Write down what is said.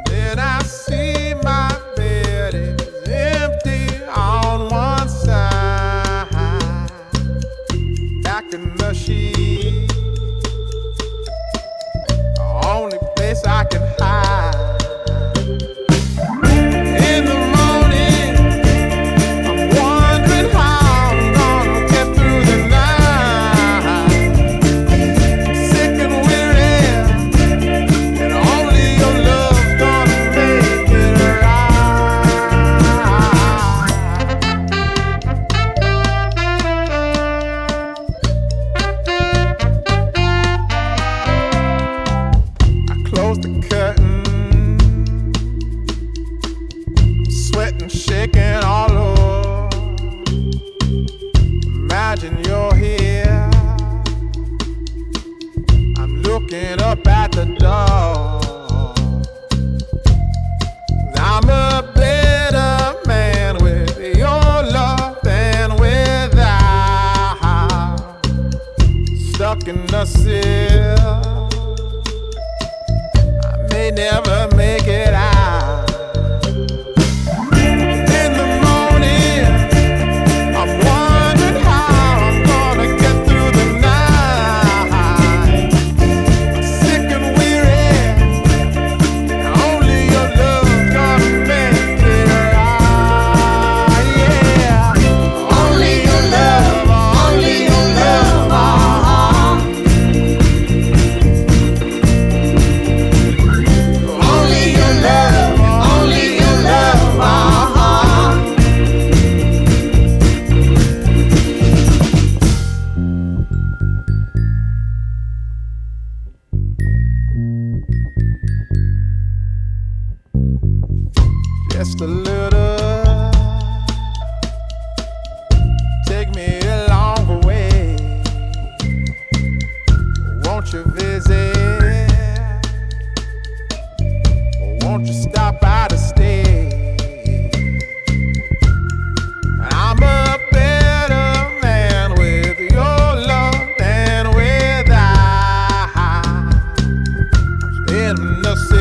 Then I see my bed is empty on one side. Back in the sheet, the only place I can hide. In the morning, I'm wondering how I'm gonna get through the night. Sick and weary, and only your love's gonna make it right. I close the curtain, sweating, shaking all over. Imagine you're here. I'm looking up at the door. I'm a better man with your love than without. Stuck in the cell, I may never make it out. In the morning, I'm wondering how I'm gonna get through the night. Sick and weary, and only your love's gonna make it right. Yeah, only your love, only your love. Only your love, only your love. Just a little, take me along the way. Won't you visit? Won't you stop by to stay? I'm a better man with your love than without. I'm staying in the city.